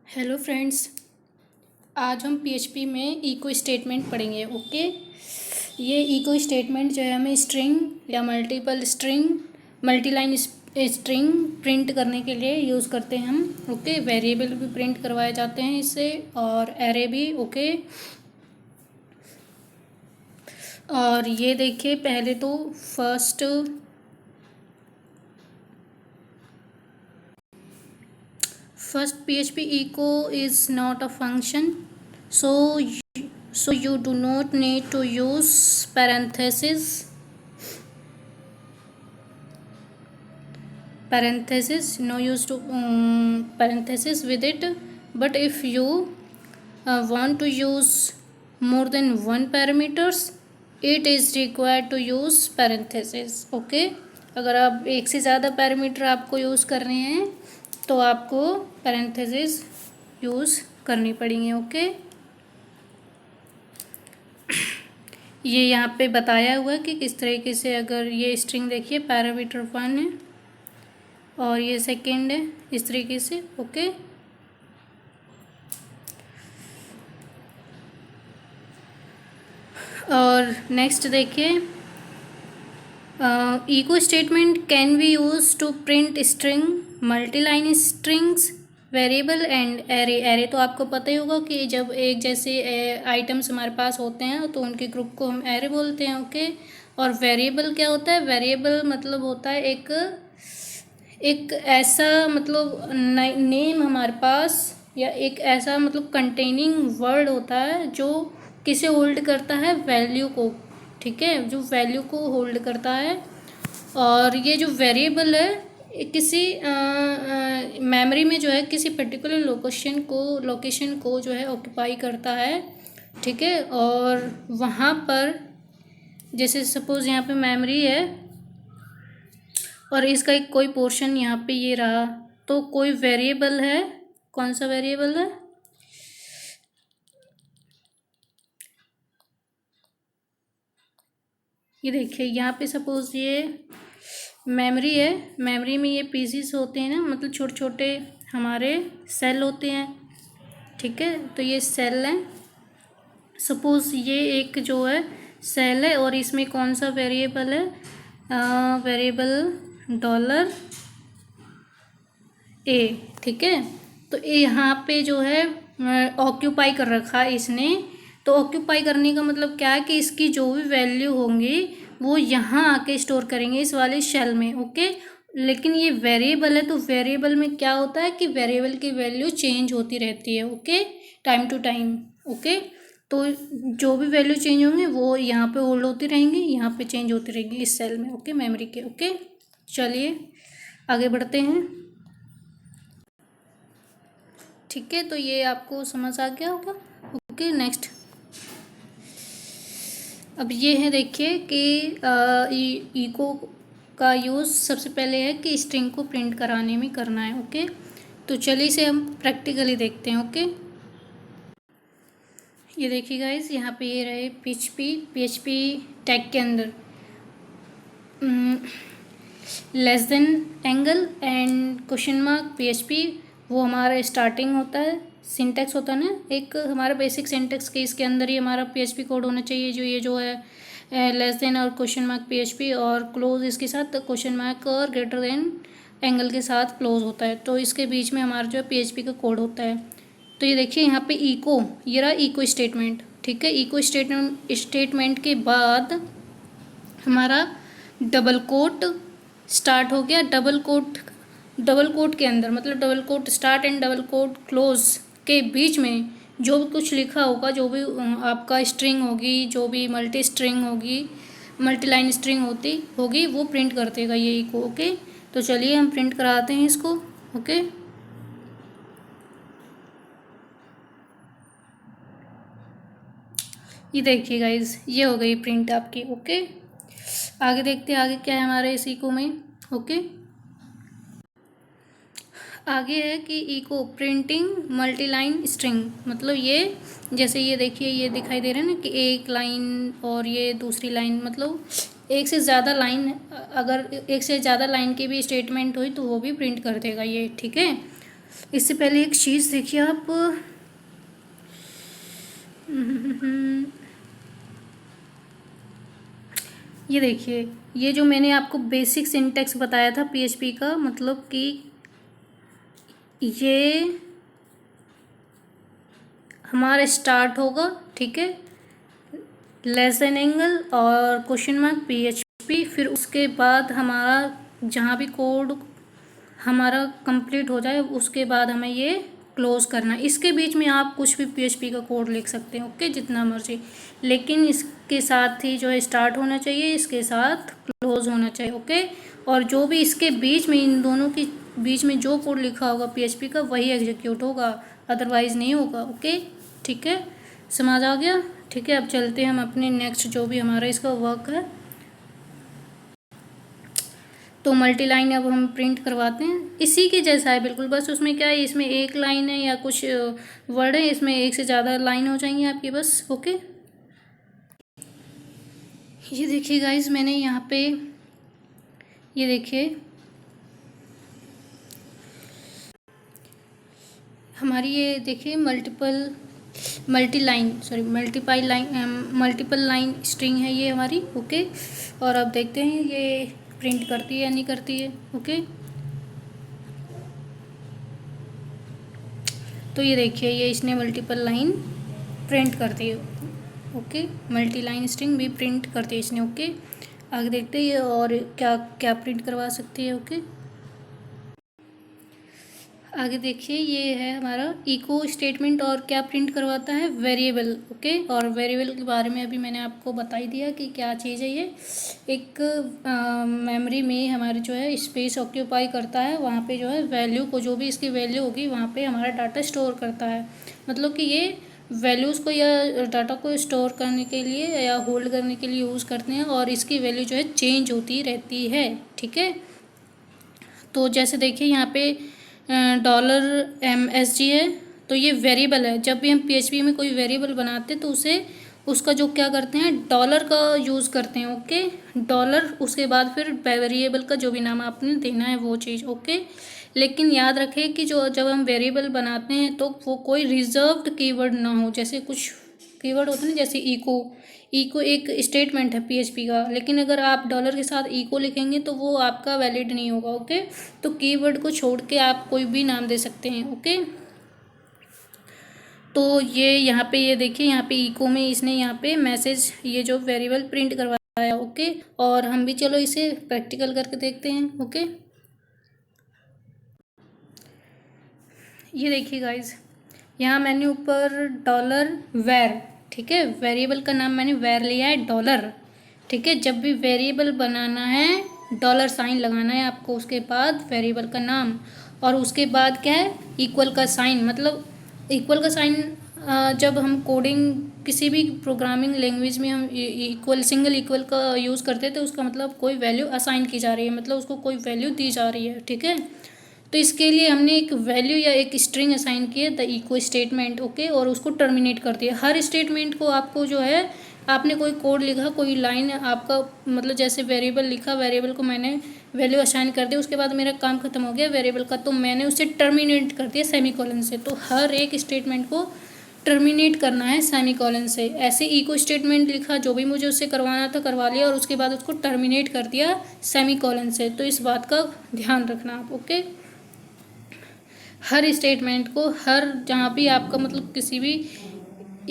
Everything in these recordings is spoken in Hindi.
Hello friends. आज हम पीएचपी में इको स्टेटमेंट पढ़ेंगे। ओके, ये इको स्टेटमेंट जो है हमें स्ट्रिंग या multiple string multiline string print करने के लिए यूज़ करते हैं हम। ओके, वेरिएबल भी प्रिंट करवाए जाते हैं इससे और एरे भी। ओके, और ये देखिए पहले तो first PHP echo is not a function, so you do not need to use parenthesis, no use to parenthesis with it. But if you want to use more than one parameters, it is required to use parenthesis. Okay, अगर आप एक से ज़्यादा पैरामीटर आपको यूज़ कर रहे हैं तो आपको पैरेंथेसिस यूज़ करनी पड़ेंगी। ओके, ये यहाँ पे बताया हुआ है कि किस तरीके से, अगर ये स्ट्रिंग देखिए पैरामीटर 1 है और ये सेकंड है, इस तरीके से। ओके, और नेक्स्ट देखिए, echo statement can be use to print string, multiline strings, variable and array. Array तो आपको पता ही होगा कि जब एक जैसे आइटम्स हमारे पास होते हैं तो उनके ग्रुप को हम एरे बोलते हैं। ओके, और वेरिएबल क्या होता है? वेरिएबल मतलब होता है एक ऐसा मतलब नेम हमारे पास, या एक ऐसा मतलब कंटेनिंग वर्ड होता है जो किसे होल्ड करता है? वैल्यू को। ठीक है, जो वैल्यू को होल्ड करता है। और ये जो वेरिएबल है किसी मेमोरी में जो है किसी पर्टिकुलर लोकेशन को जो है ऑक्यूपाई करता है। ठीक है, और वहाँ पर जैसे सपोज़ यहाँ पे मेमोरी है और इसका एक कोई पोर्शन यहाँ पे ये रहा, तो कोई वेरिएबल है। कौन सा वेरिएबल है? ये देखिए यहाँ पे सपोज़ ये मेमोरी है। मेमोरी में ये पीसीस होते हैं ना, मतलब छोटे छोटे हमारे सेल होते हैं। ठीक है, तो ये सेल हैं। सपोज़ ये एक जो है सेल है और इसमें कौन सा वेरिएबल है? Variable $a। ठीक है, तो यहाँ पे जो है ऑक्यूपाई कर रखा है इसने। तो ऑक्यूपाई करने का मतलब क्या है कि इसकी जो भी वैल्यू होंगी वो यहाँ आके स्टोर करेंगे इस वाले शेल में। ओके, लेकिन ये वेरिएबल है तो वेरिएबल में क्या होता है कि वेरिएबल की वैल्यू चेंज होती रहती है। Okay, time to time. Okay, तो जो भी वैल्यू चेंज होंगे वो यहाँ पे होल्ड होती रहेंगी, यहाँ पे चेंज होती रहेंगी इस सेल में। ओके, मेमोरी के। ओके, चलिए आगे बढ़ते हैं। ठीक है, तो ये आपको समझ आ गया होगा। Okay, next. अब ये है देखिए कि इको का यूज़ सबसे पहले है कि स्ट्रिंग को प्रिंट कराने में करना है। ओके, तो चलिए इसे हम प्रैक्टिकली देखते हैं। ओके, ये देखिए गाइस, यहाँ पे ये रहे पीएचपी टैग के अंदर less than angle and question mark PHP, वो हमारा स्टार्टिंग होता है, सिंटेक्स होता है ना एक हमारा बेसिक सिंटेक्स के, इसके अंदर ही हमारा पीएचपी कोड होना चाहिए। जो है लेस देन और क्वेश्चन मार्क पीएचपी, और क्लोज इसके साथ क्वेश्चन मार्क और ग्रेटर देन एंगल के साथ क्लोज होता है। तो इसके बीच में हमारा जो है पीएचपी का कोड होता है। तो ये देखिए यहाँ पे इको, ये रहा इको स्टेटमेंट। ठीक है, इको स्टेटमेंट के बाद हमारा डबल कोट स्टार्ट हो गया। डबल कोट के अंदर मतलब double quote start and double quote close के बीच में जो भी कुछ लिखा होगा, जो भी आपका स्ट्रिंग होगी, जो भी मल्टी स्ट्रिंग होगी, मल्टीलाइन स्ट्रिंग होगी, वो प्रिंट कर देगा ये इको। ओके, तो चलिए हम प्रिंट कराते हैं इसको। ओके, ये देखिए गाइज, ये हो गई प्रिंट आपकी। ओके, आगे देखते हैं आगे क्या है हमारे इस इको में। ओके, आगे है कि इको प्रिंटिंग मल्टीलाइन स्ट्रिंग, मतलब ये जैसे ये देखिए ये दिखाई दे रहा है ना कि एक लाइन और ये दूसरी लाइन, मतलब एक से ज़्यादा लाइन, अगर एक से ज़्यादा लाइन की भी स्टेटमेंट हुई तो वो भी प्रिंट कर देगा ये। ठीक है, इससे पहले एक चीज़ देखिए आप, ये देखिए, ये जो मैंने आपको बेसिक सिंटैक्स बताया था पीएचपी का, मतलब कि ये हमारा स्टार्ट होगा, ठीक है, लेस देन एंगल और क्वेश्चन मार्क पीएचपी, फिर उसके बाद हमारा जहाँ भी कोड हमारा कंप्लीट हो जाए उसके बाद हमें ये क्लोज करना है। इसके बीच में आप कुछ भी पीएचपी का कोड लिख सकते हैं, ओके, जितना मर्जी, लेकिन इसके साथ ही जो है स्टार्ट होना चाहिए, इसके साथ क्लोज होना चाहिए, ओके। और जो भी इसके बीच में, इन दोनों के बीच में जो कोड लिखा होगा पीएचपी का वही एग्जीक्यूट होगा, अदरवाइज नहीं होगा, ओके, ठीक है, समझ आ गया, ठीक है। अब चलते हैं हम अपने नेक्स्ट जो भी हमारा इसका वर्क है। तो मल्टी लाइन अब हम प्रिंट करवाते हैं, इसी के जैसा है बिल्कुल, बस उसमें क्या है, इसमें एक लाइन है या कुछ वर्ड है, इसमें एक से ज़्यादा लाइन हो जाएंगी आपकी बस, ओके। ये देखिए गाइस, मैंने यहाँ पे ये देखिए हमारी, ये देखिए मल्टीपल लाइन स्ट्रिंग है ये हमारी, ओके। और अब देखते हैं ये प्रिंट करती है या नहीं करती है, ओके। तो ये देखिए, ये इसने मल्टीपल लाइन प्रिंट करती है, ओके, मल्टी लाइन स्ट्रिंग भी प्रिंट करती है इसने, ओके। आगे देखते हैं ये और क्या क्या प्रिंट करवा सकती है, ओके। आगे देखिए, ये है हमारा इको स्टेटमेंट, और क्या प्रिंट करवाता है, वेरिएबल, ओके। और वेरिएबल के बारे में अभी मैंने आपको बता ही दिया कि क्या चीज़ है ये, एक मेमोरी में हमारे जो है स्पेस ऑक्यूपाई करता है, वहाँ पे जो है वैल्यू को, जो भी इसकी वैल्यू होगी वहाँ पे हमारा डाटा स्टोर करता है, मतलब कि ये वैल्यूज़ को या डाटा को स्टोर करने के लिए या होल्ड करने के लिए यूज़ करते हैं, और इसकी वैल्यू जो है चेंज होती रहती है, ठीक है। तो जैसे देखिए यहाँ पे $MSG है, तो ये वेरिएबल है। जब भी हम पीएचपी में कोई वेरिएबल बनाते हैं तो उसे उसका जो क्या करते हैं, डॉलर का यूज़ करते हैं, ओके, डॉलर, उसके बाद फिर वेरिएबल का जो भी नाम आपने देना है वो चीज़, ओके। लेकिन याद रखें कि जो जब हम वेरिएबल बनाते हैं तो वो कोई रिजर्व्ड कीवर्ड ना हो, जैसे कुछ कीवर्ड होते हैं ना, जैसे इको एक स्टेटमेंट है पीएचपी का, लेकिन अगर आप डॉलर के साथ इको लिखेंगे तो वो आपका वैलिड नहीं होगा, ओके। तो कीवर्ड को छोड़ के आप कोई भी नाम दे सकते हैं, ओके। तो ये यहाँ पे, ये देखिए यहाँ पे इको में इसने यहाँ पे मैसेज, ये जो वेरिएबल प्रिंट करवाया, ओके। और हम भी चलो इसे प्रैक्टिकल करके देखते हैं, ओके। ये देखिए गाइज, यहाँ मैंने ऊपर $var, ठीक है, वेरिएबल का नाम मैंने var लिया है, डॉलर, ठीक है। जब भी वेरिएबल बनाना है $साइन लगाना है आपको, उसके बाद वेरिएबल का नाम, और उसके बाद क्या है, इक्वल का साइन, मतलब इक्वल का साइन जब हम कोडिंग किसी भी प्रोग्रामिंग लैंग्वेज में हम सिंगल इक्वल का यूज़ करते हैं तो उसका मतलब कोई वैल्यू असाइन की जा रही है, मतलब उसको कोई वैल्यू दी जा रही है, ठीक है। तो इसके लिए हमने एक वैल्यू या एक स्ट्रिंग असाइन की है, द इको स्टेटमेंट, ओके, और उसको टर्मिनेट कर दिया। हर स्टेटमेंट को आपको जो है, आपने कोई कोड लिखा, कोई लाइन आपका, मतलब जैसे वेरिएबल लिखा, वेरिएबल को मैंने वैल्यू असाइन कर दी, उसके बाद मेरा काम खत्म हो गया वेरिएबल का, तो मैंने उसे टर्मिनेट कर दिया सेमीकोलन से। तो हर एक स्टेटमेंट को टर्मिनेट करना है सेमीकोलन से। ऐसे इको स्टेटमेंट लिखा, जो भी मुझे उससे करवाना था करवा लिया, और उसके बाद उसको टर्मिनेट कर दिया सेमीकोलन से। तो इस बात का ध्यान रखना आप, ओके। हर स्टेटमेंट को, हर जहाँ भी आपका मतलब किसी भी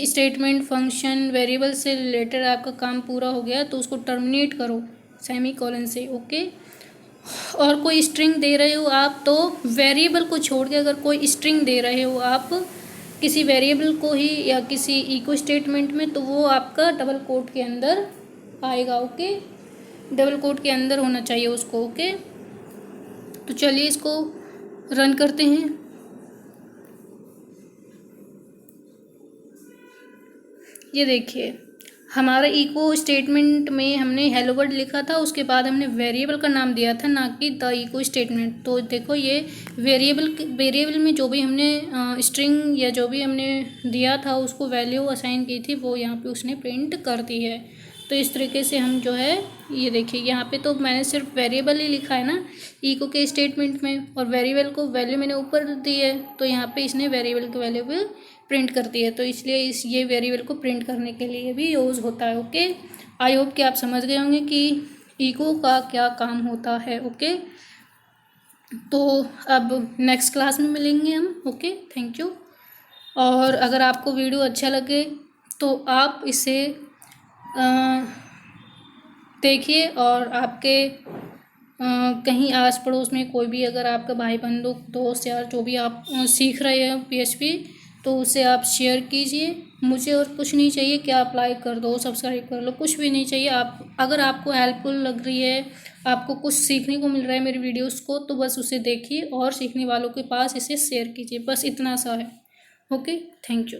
स्टेटमेंट, फंक्शन, वेरिएबल से रिलेटेड आपका काम पूरा हो गया तो उसको टर्मिनेट करो सेमीकोलन से, ओके। और कोई स्ट्रिंग दे रहे हो आप तो वेरिएबल को छोड़ के अगर कोई स्ट्रिंग दे रहे हो आप किसी वेरिएबल को ही या किसी इको स्टेटमेंट में, तो वो आपका डबल कोट के अंदर आएगा, ओके, डबल कोट के अंदर होना चाहिए उसको, ओके। तो चलिए इसको रन करते हैं। ये देखिए, हमारा इको स्टेटमेंट में हमने हेलो वर्ल्ड लिखा था, उसके बाद हमने वेरिएबल का नाम दिया था, ना कि द इको स्टेटमेंट। तो देखो ये वेरिएबल में जो भी हमने स्ट्रिंग या जो भी हमने दिया था उसको वैल्यू असाइन की थी, वो यहाँ पे उसने प्रिंट कर दी है। तो इस तरीके से हम जो है ये देखिए यहाँ पे तो मैंने सिर्फ वेरिएबल ही लिखा है ना इको के स्टेटमेंट में, और वेरिएबल को वैल्यू मैंने ऊपर दी है, तो यहाँ पे इसने वेरिएबल की वैल्यू भी प्रिंट कर दी है, तो इसलिए ये वेरिएबल को प्रिंट करने के लिए भी यूज़ होता है। ओके, आई होप कि आप समझ गए होंगे कि इको का क्या काम होता है। ओके, तो अब नेक्स्ट क्लास में मिलेंगे हम। Okay, thank you. और अगर आपको वीडियो अच्छा लगे तो आप इसे देखिए, और आपके कहीं आस पड़ोस में कोई भी अगर आपका भाई बंधु दोस्त यार जो भी आप सीख रहे हैं PHP, तो उसे आप शेयर कीजिए। मुझे और कुछ नहीं चाहिए कि आप लाइक कर दो, सब्सक्राइब कर लो, कुछ भी नहीं चाहिए। आप अगर आपको हेल्पफुल लग रही है, आपको कुछ सीखने को मिल रहा है मेरी वीडियोस को, तो बस उसे देखिए और सीखने वालों के पास इसे शेयर कीजिए, बस इतना सा है। Okay, thank you.